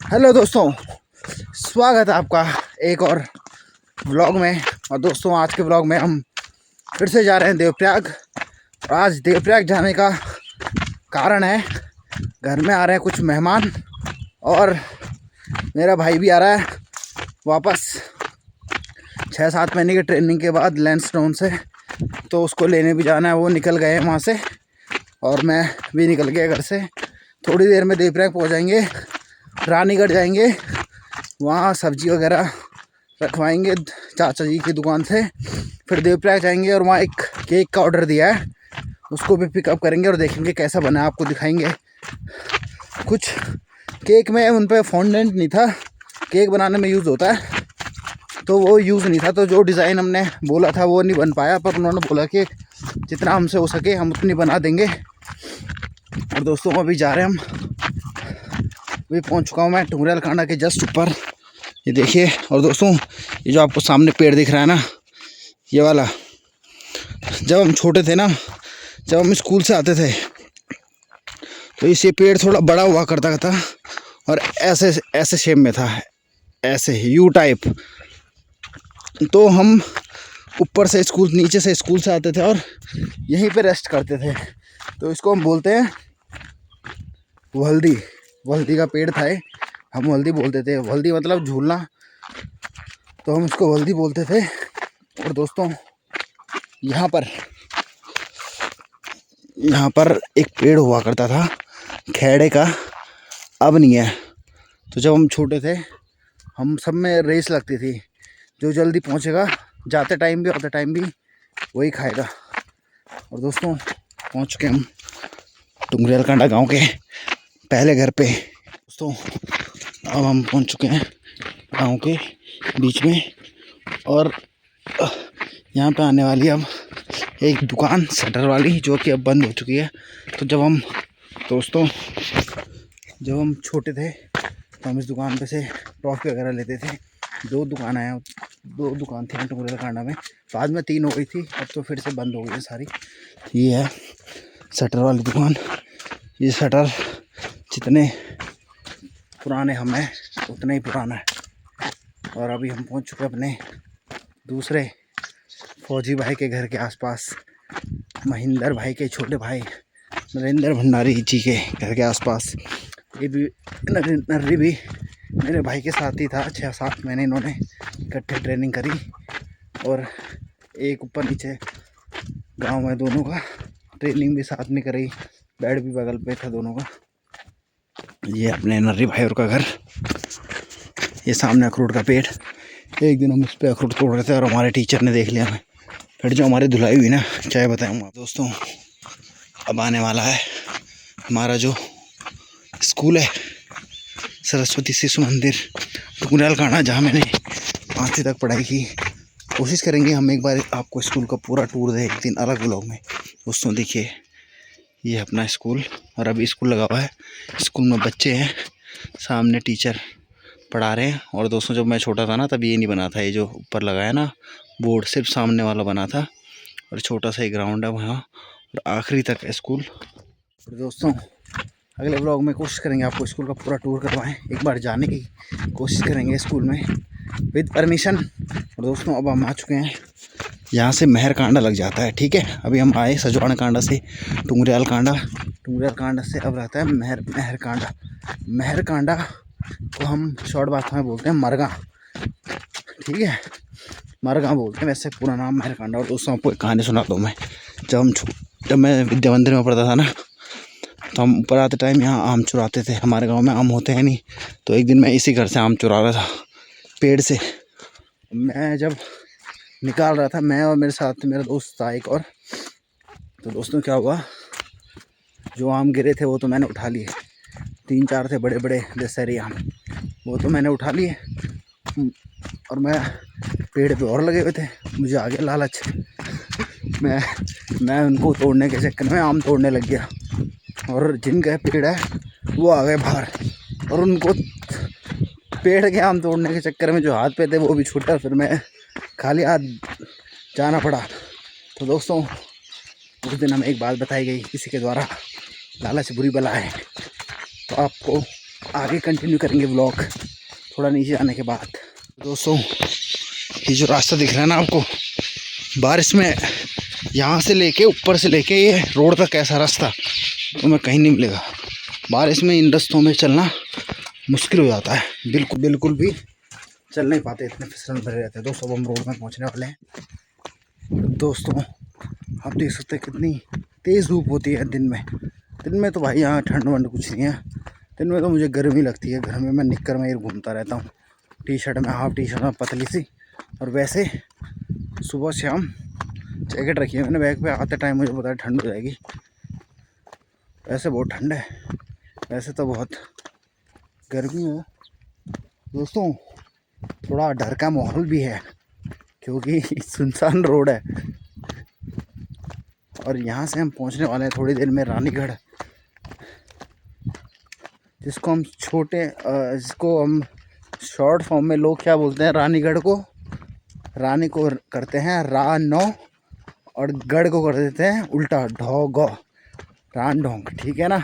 Hello दोस्तों, स्वागत है आपका एक और व्लॉग में। और दोस्तों, आज के व्लॉग में हम फिर से जा रहे हैं देवप्रयाग। और आज देवप्रयाग जाने का कारण है, घर में आ रहे हैं कुछ मेहमान और मेरा भाई भी आ रहा है वापस 6-7 महीने की ट्रेनिंग के बाद लैंडस्टोन से। तो उसको लेने भी जाना है, वो निकल गए हैं वहाँ से और मैं भी निकल गया घर से। थोड़ी देर में देवप्रयाग पहुँच जाएंगे, रानीगढ़ जाएंगे, वहाँ सब्जी वगैरह रखवाएंगे चाचा जी की दुकान से। फिर देवप्रयाग जाएंगे और वहाँ एक केक का ऑर्डर दिया है, उसको भी पिकअप करेंगे और देखेंगे कैसा बना है, आपको दिखाएंगे। कुछ केक में उन पर फॉन्डेंट नहीं था, केक बनाने में यूज़ होता है तो वो यूज़ नहीं था, तो जो डिज़ाइन हमने बोला था वो नहीं बन पाया। पर उन्होंने बोला कि जितना हमसे हो सके हम उतनी बना देंगे। और दोस्तों, अभी जा रहे हैं हम, अभी पहुंच चुका हूं मैं टुंगरेल कांडा के जस्ट ऊपर, ये देखिए। और दोस्तों, ये जो आपको सामने पेड़ दिख रहा है ना, ये वाला, जब हम छोटे थे ना, जब हम स्कूल से आते थे तो इस ये पेड़ थोड़ा बड़ा हुआ करता था और ऐसे ऐसे शेप में था, ऐसे यू टाइप। तो हम ऊपर से स्कूल, नीचे से स्कूल से आते थे और यहीं पे रेस्ट करते थे। तो इसको हम बोलते हैं वल्दी। वल्दी का पेड़ था ये, हम वल्दी बोलते थे। वल्दी मतलब झूलना, तो हम उसको वल्दी बोलते थे। और दोस्तों, यहाँ पर एक पेड़ हुआ करता था खेड़े का, अब नहीं है। तो जब हम छोटे थे, हम सब में रेस लगती थी, जो जल्दी पहुँचेगा जाते टाइम भी आते टाइम भी वही खाएगा। और दोस्तों, पहुँच चुके हम टुंगरेल कांडा गाँव के पहले घर पे। दोस्तों, अब हम पहुंच चुके हैं गांव के बीच में और यहाँ पे आने वाली अब एक दुकान शटर वाली, जो कि अब बंद हो चुकी है। तो दोस्तों, जब हम छोटे थे तो हम इस दुकान पे से टॉफ़ी वगैरह लेते थे। दो दुकान थी टुंगरेल कांडा में, बाद में 3 हो गई थी, अब तो फिर से बंद हो गई है सारी। ये है शटर वाली दुकान। ये शटर जितने पुराने हम हैं उतना ही पुराना है। और अभी हम पहुंच चुके अपने दूसरे फौजी भाई के घर के आसपास, महेंद्र भाई के छोटे भाई नरेंद्र भंडारी जी के घर के आसपास। ये भी नर्री भी मेरे भाई के साथ ही था, 6-7 महीने इन्होंने इकट्ठे ट्रेनिंग करी और एक ऊपर नीचे गांव में दोनों का ट्रेनिंग भी साथ में करी, बेड भी बगल पे था दोनों का। ये अपने नर्री भाई और का घर। ये सामने अखरोट का पेड़, एक दिन हम इस पे अखरोट तोड़ रहे थे और हमारे टीचर ने देख लिया हमें, फिर जो हमारी धुलाई हुई ना, क्या बताऊँ दोस्तों। अब आने वाला है हमारा जो स्कूल है, सरस्वती शिशु मंदिर टुंगरेल कांडा, जहाँ मैंने 5वीं तक पढ़ाई की। कोशिश करेंगे हम एक बार आपको स्कूल का पूरा टूर दें एक दिन अलग व्लॉग में। दोस्तों देखिए, ये अपना स्कूल, और अभी स्कूल लगा हुआ है, स्कूल में बच्चे हैं, सामने टीचर पढ़ा रहे हैं। और दोस्तों, जब मैं छोटा था ना, तब ये नहीं बना था, ये जो ऊपर लगा है ना बोर्ड, सिर्फ सामने वाला बना था। और छोटा सा एक ग्राउंड है वहाँ, और आखिरी तक है स्कूल। और दोस्तों, अगले ब्लॉग में कोशिश करेंगे आपको स्कूल का पूरा टूर करवाएं, एक बार जाने की कोशिश करेंगे स्कूल में विद परमिशन। और दोस्तों, अब हम आ चुके हैं, यहाँ से महर कांडा लग जाता है, ठीक है। अभी हम आए सजवाण कांडा से टुंगरेल कांडा से अब रहता है महर कांडा। महर कांडा को हम शॉर्ट भाषा में बोलते हैं मरगा, ठीक है, मरगा बोलते हैं, वैसे पूरा नाम महर कांडा। और दोस्तों, आपको एक कहानी सुनाता हूँ मैं। जब मैं विद्या मंदिर में पढ़ता था ना, तो हम ऊपर आते टाइम यहाँ आम चुराते थे। हमारे गांव में आम होते हैं नहीं, तो एक दिन मैं इसी घर से आम चुरा रहा था पेड़ से। मैं जब निकाल रहा था, मैं और मेरे साथ मेरा दोस्त था एक और, तो दोस्तों क्या हुआ, जो आम गिरे थे वो तो मैंने उठा लिए, 3-4 थे बड़े बड़े दशहरी आम, वो तो मैंने उठा लिए। और मैं पेड़ पे और लगे हुए थे, मुझे आ गया लालच, मैं उनको तोड़ने के चक्कर में आम तोड़ने लग गया। और जिनका पेड़ है वो आ गए बाहर, और उनको पेड़ के आम तोड़ने के चक्कर में जो हाथ पे थे वो भी छूटा, फिर मैं खाली हाथ जाना पड़ा। तो दोस्तों, उस दिन हमें एक बात बताई गई किसी के द्वारा, लालच बुरी बला है। तो आपको आगे कंटिन्यू करेंगे व्लॉग थोड़ा नीचे आने के बाद। दोस्तों ये जो रास्ता दिख रहा है ना आपको, बारिश में यहाँ से लेके ऊपर से लेके ये रोड तक ऐसा रास्ता तुम्हें कहीं नहीं मिलेगा। बारिश में इन रास्तों में चलना मुश्किल हो जाता है, बिल्कुल भी चल नहीं पाते, इतने फिसलन भरे रहते हैं। दोस्तों हम रोड में पहुँचने वाले हैं। दोस्तों आप देख सकते हैं कितनी तेज़ धूप होती है दिन में तो भाई यहाँ ठंड वंड कुछ नहीं है। दिन में तो मुझे गर्मी लगती है, घर में मैं निक्कर में ही घूमता रहता हूँ, टी शर्ट में, हाफ टी शर्ट में पतली सी। और वैसे सुबह शाम जैकेट रखी है मैंने बैग पे, आते टाइम मुझे पता है ठंड हो जाएगी। वैसे बहुत ठंड है, वैसे तो बहुत गर्मी है। दोस्तों थोड़ा डर का माहौल भी है क्योंकि सुनसान रोड है। और यहाँ से हम पहुँचने वाले हैं थोड़ी देर में रानीगढ़, जिसको हम शॉर्ट फॉर्म में लोग क्या बोलते हैं, रानीगढ़ को, रानी को करते हैं रा नौ और गढ़ को कर देते हैं उल्टा ढो गौ, रान ढोंग, ठीक है ना।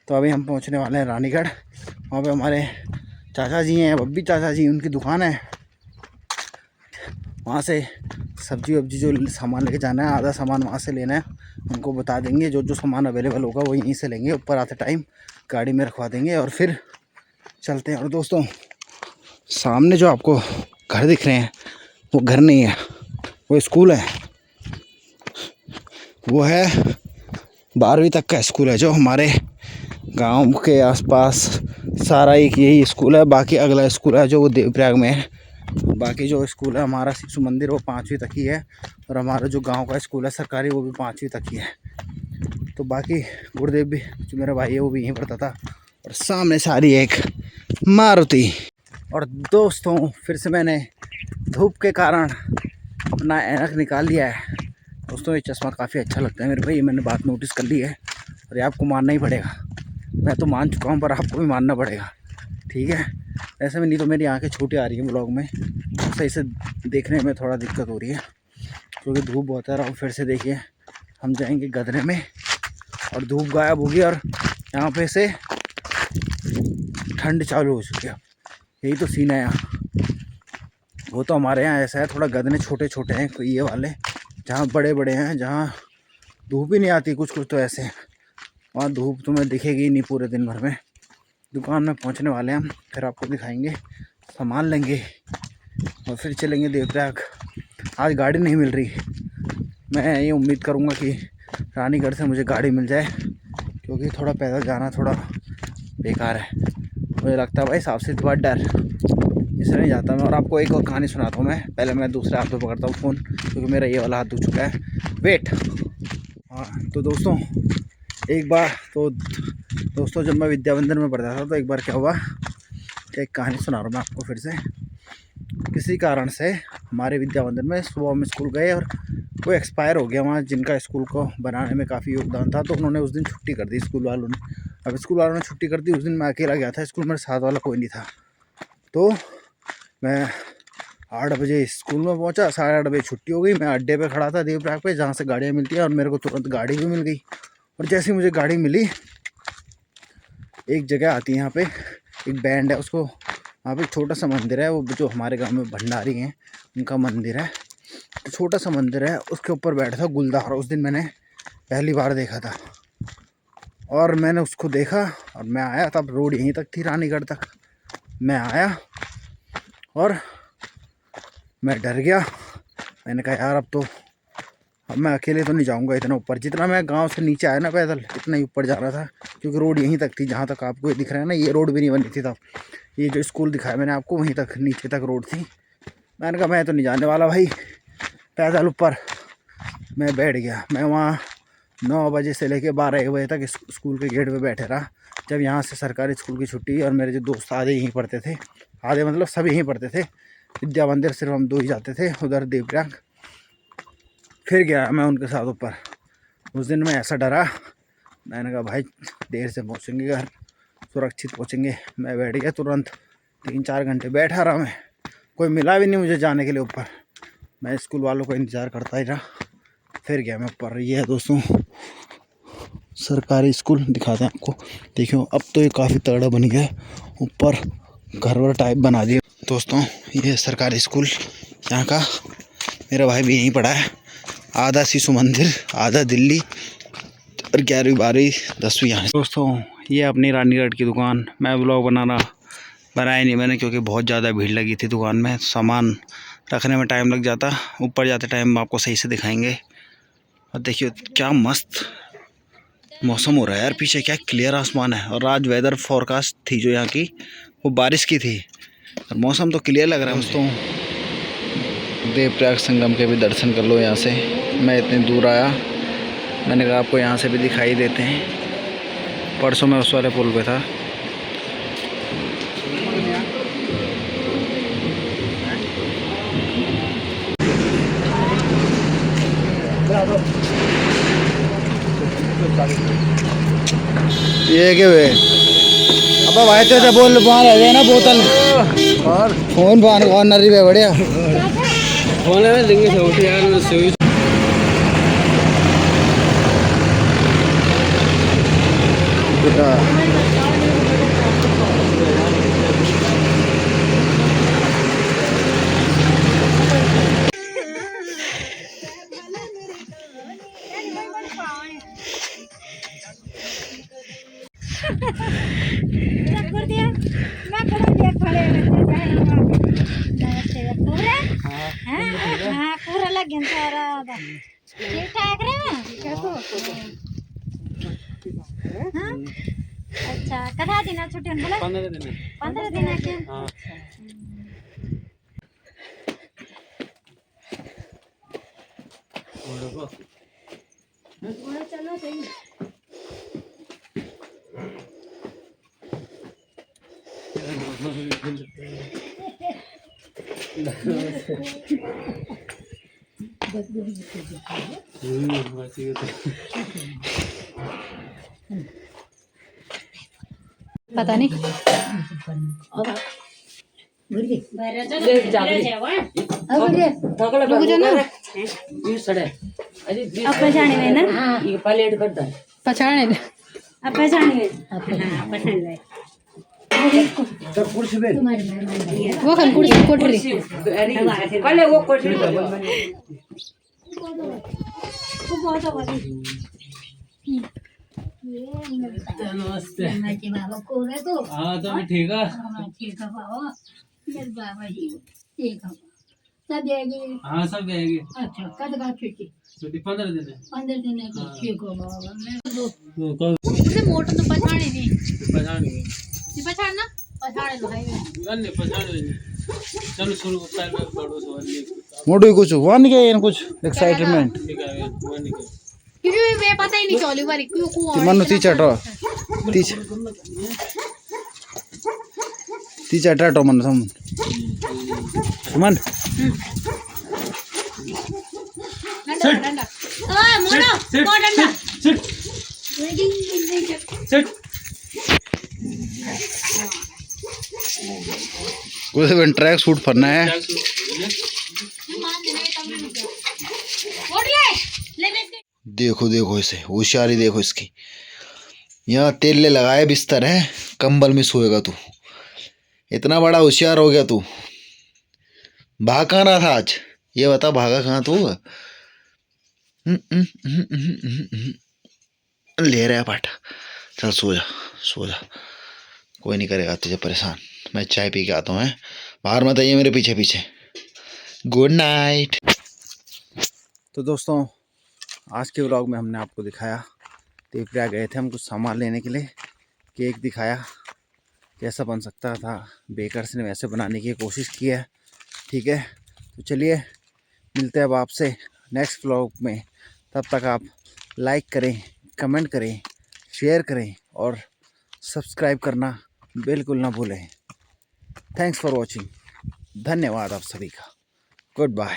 तो अभी हम पहुंचने वाले हैं रानीगढ़। वहाँ पे हमारे चाचा जी हैं, बब्बी चाचा जी, उनकी दुकान है। वहाँ से सब्जी वब्जी जो सामान लेके जाना है, आधा सामान वहाँ से लेना है, उनको बता देंगे। जो सामान अवेलेबल होगा वो यहीं से लेंगे, ऊपर आते टाइम गाड़ी में रखवा देंगे और फिर चलते हैं। और दोस्तों सामने जो आपको घर दिख रहे हैं वो घर नहीं है, वो स्कूल है। वो है 12वीं तक का स्कूल है, जो हमारे गांव के आसपास सारा एक यही स्कूल है। बाकी अगला स्कूल है जो वो देवप्रयाग में है। बाकी जो स्कूल है हमारा शिशु मंदिर वो 5वीं तक ही है, और हमारा जो गांव का स्कूल है सरकारी वो भी 5वीं तक ही है। तो बाकी गुरुदेव भी जो मेरा भाई है वो भी यहीं पढ़ता था। और सामने सारी एक मारुति। और दोस्तों फिर से मैंने धूप के कारण अपना ऐनक निकाल लिया है। दोस्तों ये चश्मा काफ़ी अच्छा लगता है मेरे भाई, मैंने बात नोटिस कर ली है और ये आपको मानना ही पड़ेगा। मैं तो मान चुका हूँ पर आपको भी मानना पड़ेगा, ठीक है। ऐसे में नहीं तो मेरी आंखें छोटी आ रही हैं ब्लॉग में, सही से देखने में थोड़ा दिक्कत हो रही है क्योंकि धूप बहुत है। और फिर से देखिए हम जाएंगे गदरे में और धूप गायब होगी और यहाँ पे से ठंड चालू हो चुकी है। यही तो सीन है यहाँ। वो तो हमारे यहाँ ऐसा है, थोड़ा गदने छोटे छोटे हैं कोई ये वाले, जहाँ बड़े बड़े हैं, जहाँ धूप ही नहीं आती। कुछ तो ऐसे हैं वहाँ धूप तुम्हें दिखेगी नहीं पूरे दिन भर में। दुकान में पहुँचने वाले हैं हम, फिर आपको दिखाएंगे, सामान लेंगे और फिर चलेंगे देवप्रयाग। आज गाड़ी नहीं मिल रही, मैं ये उम्मीद करूँगा कि रानीगढ़ से मुझे गाड़ी मिल जाए क्योंकि थोड़ा पैदल जाना थोड़ा बेकार है। मुझे लगता है भाई सांप से थोड़ा डर, इसलिए नहीं जाता मैं। और आपको एक और कहानी सुनाता हूँ मैं, पहले मैं दूसरे हाथ पे पकड़ता हूँ फ़ोन क्योंकि मेरा ये वाला हाथ दुख चुका है। वेट। हाँ तो दोस्तों एक बार तो जब मैं विद्यामंदिर में पढ़ता था तो एक बार क्या हुआ, एक कहानी सुना रहा हूँ मैं आपको फिर से। किसी कारण से हमारे विद्यामंदिर में सुबह में स्कूल गए और वो एक्सपायर हो गया वहाँ, जिनका स्कूल को बनाने में काफ़ी योगदान था, तो उन्होंने उस दिन छुट्टी कर दी स्कूल वालों ने। अब स्कूल वालों ने छुट्टी कर दी, उस दिन मैं अकेला गया था स्कूल, मेरे साथ वाला कोई नहीं था। तो मैं 8 बजे स्कूल में पहुंचा, 8:30 बजे छुट्टी हो गई। मैं अड्डे पे खड़ा था देवप्रयाग पे, जहाँ से गाड़ियाँ मिलती हैं, और मेरे को तुरंत गाड़ी भी मिल गई। और जैसे ही मुझे गाड़ी मिली, एक जगह आती है यहाँ पे, एक बैंड है, उसको वहाँ पे छोटा सा मंदिर है, वो जो हमारे गांव में भंडारी हैं उनका मंदिर है, तो छोटा सा मंदिर है, उसके ऊपर बैठा था गुलदार। उस दिन मैंने पहली बार देखा था और मैंने उसको देखा और मैं आया, तब रोड यहीं तक थी रानीगढ़ तक। मैं आया और मैं डर गया, मैंने कहा यार अब मैं अकेले तो नहीं जाऊंगा इतना ऊपर। जितना मैं गांव से नीचे आया ना पैदल, इतना ही ऊपर जा रहा था क्योंकि रोड यहीं तक थी, जहाँ तक आपको ये दिख रहा है ना, ये रोड भी नहीं बनी थी तब। ये जो स्कूल दिखाया मैंने आपको, वहीं तक नीचे तक रोड थी। मैंने कहा मैं तो नहीं जाने वाला भाई पैदल ऊपर। मैं बैठ गया। मैं वहाँ 9 बजे से लेकर 12-1 बजे तक स्कूल के गेट पर बैठे रहा। जब यहाँ से सरकारी स्कूल की छुट्टी, और मेरे जो दोस्त आधे यहीं पढ़ते थे, आधे मतलब सभी यहीं पढ़ते थे, विद्या मंदिर सिर्फ हम 2 ही जाते थे उधर देवप्रयाग। फिर गया मैं उनके साथ ऊपर। उस दिन मैं ऐसा डरा, मैंने कहा भाई देर से पहुँचेंगे घर, सुरक्षित पहुँचेंगे। मैं बैठ गया तुरंत, 3-4 घंटे बैठा रहा मैं, कोई मिला भी नहीं मुझे जाने के लिए ऊपर। मैं स्कूल वालों का इंतज़ार करता ही रहा, फिर गया मैं ऊपर। ये है दोस्तों सरकारी स्कूल दिखाते हैं आपको। देखियो अब तो ये काफ़ी तगड़ा बन गया है, ऊपर घर वर टाइप बना दिए। दोस्तों ये सरकारी स्कूल यहाँ का, मेरा भाई भी यहीं पढ़ा है। आधा शिशु मंदिर, आधा दिल्ली, और 11वीं 12वीं 10वीं यहाँ। दोस्तों ये अपनी रानीगढ़ की दुकान। मैं ब्लॉग बनाया नहीं मैंने, क्योंकि बहुत ज़्यादा भीड़ लगी थी दुकान में, सामान रखने में टाइम लग जाता। ऊपर जाते टाइम आपको सही से दिखाएंगे। और देखिए क्या मस्त मौसम हो रहा है यार, पीछे क्या क्लियर आसमान है। और आज वेदर फोरकास्ट थी जो यहाँ की, वो बारिश की थी, और मौसम तो क्लियर लग रहा है। दोस्तों देवप्रयाग संगम के भी दर्शन कर लो यहाँ से। मैं इतनी दूर आया, मैंने कहा आपको यहाँ से भी दिखाई देते हैं। परसों मैं उस वाले पुल पे था। ये क्या हुए अब भाई, तो बोल वहाँ रह गए ना बोतल और फोन बांध कॉर्नर ही बढ़िया फोन है देंगे यार। अच्छा कथा दिन छुट्टी 15 दिन के। चलो सही। पता नहीं पहचाने ना पहचाने अब पहचाने वो खन कुर्सी कोठरी पहले वो कोठरी नमस्ते बाबा को रे तो हाँ तो ठीक है बाबा मेरे बाबा जी ठीक है सब जाएगी। हाँ सब जाएगी। अच्छा कद का छुट्टी 15 दिन है। 15 दिन है ठीक हो बाबा। मैं तो मुझे मोटर तो पहचाने नहीं पहचानना पहचाने लो है नहीं पहचाने। चलो शुरू पहले बड़ो सवाल मोटू कुछ हुआ नहीं क्या, कुछ एक्साइटमेंट क्योंकि मैं पता ही नहीं चली बारी क्यों को मनु ती चटो ती चटो मन सम मन डंडा ओए मोनो को डंडा सिट कुछ ट्रैक सूट पहनना है। देखो देखो इसे होशियारी देखो इसकी। यहाँ तेल ले लगाए बिस्तर है, कंबल में सोएगा तू। इतना बड़ा होशियार हो गया तू। भाग कहाँ रहा था आज, ये बता भागा कहाँ तू। ले रहा है पाटा, चल सो जा सो जा, कोई नहीं करेगा तुझे परेशान। मैं चाय पी के आता हूँ, बाहर मत आइए मेरे पीछे पीछे। Good night. तो दोस्तों आज के व्लॉग में हमने आपको दिखाया, देवप्रयाग गए थे हम कुछ सामान लेने के लिए। केक दिखाया कैसा बन सकता था, बेकर्स ने वैसे बनाने की कोशिश की है। ठीक है तो चलिए मिलते हैं अब आपसे नेक्स्ट व्लॉग में। तब तक आप लाइक करें, कमेंट करें, शेयर करें और सब्सक्राइब करना बिल्कुल ना भूलें। Thanks for watching. धन्यवाद आप सभी का। Good bye.